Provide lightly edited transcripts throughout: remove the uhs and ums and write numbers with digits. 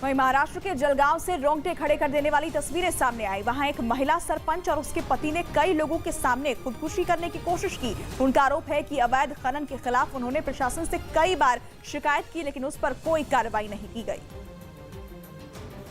वहीं महाराष्ट्र के जलगांव से रोंगटे खड़े कर देने वाली तस्वीरें सामने आई। वहां एक महिला सरपंच और उसके पति ने कई लोगों के सामने खुदकुशी करने की कोशिश की। उनका आरोप है कि अवैध खनन के खिलाफ उन्होंने प्रशासन से कई बार शिकायत की, लेकिन उस पर कोई कार्रवाई नहीं की गई।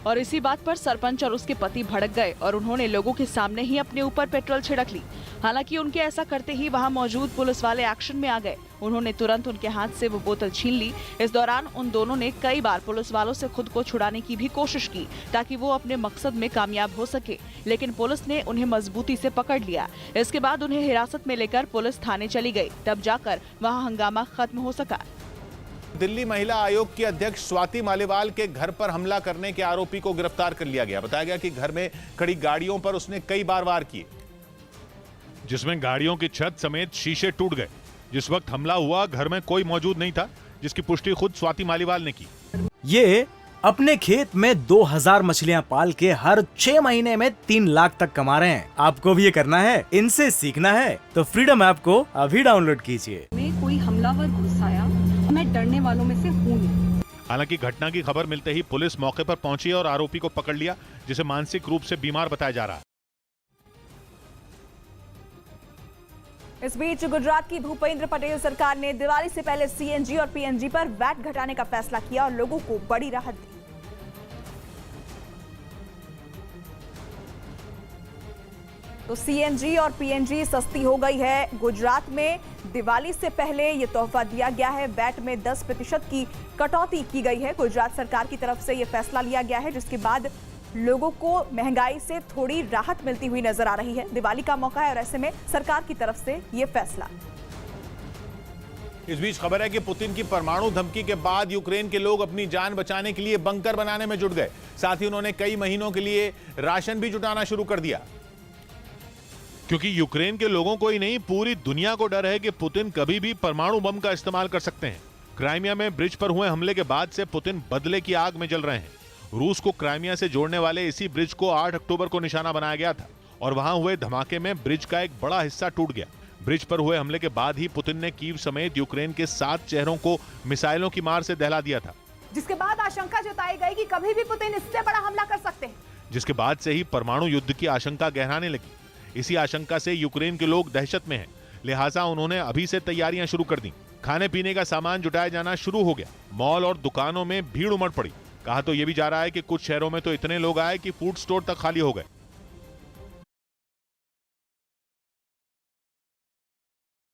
और इसी बात पर सरपंच और उसके पति भड़क गए और उन्होंने लोगों के सामने ही अपने ऊपर पेट्रोल छिड़क ली। हालांकि उनके ऐसा करते ही वहां मौजूद पुलिस वाले एक्शन में आ गए। उन्होंने तुरंत उनके हाथ से वो बोतल छीन ली। इस दौरान उन दोनों ने कई बार पुलिस वालों से खुद को छुड़ाने की भी कोशिश की ताकि वो अपने मकसद में कामयाब हो सके, लेकिन पुलिस ने उन्हें मजबूती से पकड़ लिया। इसके बाद उन्हें हिरासत में लेकर पुलिस थाने चली गई। तब जाकर वहाँ हंगामा खत्म हो सका। दिल्ली महिला आयोग की अध्यक्ष स्वाति मालीवाल के घर पर हमला करने के आरोपी को गिरफ्तार कर लिया गया। बताया गया कि घर में खड़ी गाड़ियों पर उसने कई बार वार किए, जिसमें गाड़ियों की छत समेत शीशे टूट गए। जिस वक्त हमला हुआ घर में कोई मौजूद नहीं था, जिसकी पुष्टि खुद स्वाति मालीवाल ने की। ये अपने खेत में 2000 मछलियां पाल के हर 6 महीने में 3 लाख तक कमा रहे हैं। आपको भी ये करना है, इनसे सीखना है तो फ्रीडम ऐप को अभी डाउनलोड कीजिए। कोई हमलावर घुस आया, मैं डरने वालों में से हूँ नहीं। हालांकि घटना की खबर मिलते ही पुलिस मौके पर पहुंची और आरोपी को पकड़ लिया, जिसे मानसिक रूप से बीमार बताया जा रहा है। इस बीच गुजरात की भूपेंद्र पटेल सरकार ने दिवाली से पहले सीएनजी और पीएनजी पर वैट घटाने का फैसला किया और लोगों को बड़ी राहत दी। तो सीएनजी और पीएनजी सस्ती हो गई है। गुजरात में दिवाली से पहले ये तोहफा दिया गया है। वैट में 10% की कटौती की गई है। गुजरात सरकार की तरफ से ये फैसला लिया गया है, जिसके बाद लोगों को महंगाई से थोड़ी राहत मिलती हुई नजर आ रही है। दिवाली का मौका है और ऐसे में सरकार की तरफ से ये फैसला। इस बीच खबर है कि पुतिन की परमाणु धमकी के बाद यूक्रेन के लोग अपनी जान बचाने के लिए बंकर बनाने में जुट गए। साथ ही उन्होंने कई महीनों के लिए राशन भी जुटाना शुरू कर दिया, क्योंकि यूक्रेन के लोगों को ही नहीं, पूरी दुनिया को डर है कि पुतिन कभी भी परमाणु बम का इस्तेमाल कर सकते हैं। क्राइमिया में ब्रिज पर हुए हमले के बाद से पुतिन बदले की आग में जल रहे हैं। रूस को क्राइमिया से जोड़ने वाले इसी ब्रिज को 8 अक्टूबर को निशाना बनाया गया था और वहां हुए धमाके में ब्रिज का एक बड़ा हिस्सा टूट गया। ब्रिज पर हुए हमले के बाद ही पुतिन ने कीव समेत यूक्रेन के 7 शहरों को मिसाइलों की मार से दहला दिया था, जिसके बाद आशंका जताई गई कि कभी भी पुतिन इससे बड़ा हमला कर सकते हैं। जिसके बाद से ही परमाणु युद्ध की आशंका गहराने लगी। इसी आशंका से यूक्रेन के लोग दहशत में हैं, लिहाजा उन्होंने अभी से तैयारियां शुरू कर दी। खाने पीने का सामान जुटाया जाना शुरू हो गया। मॉल और दुकानों में भीड़ उमड़ पड़ी। कहा तो ये भी जा रहा है कि कुछ शहरों में तो इतने लोग आए कि फूड स्टोर तक खाली हो गए।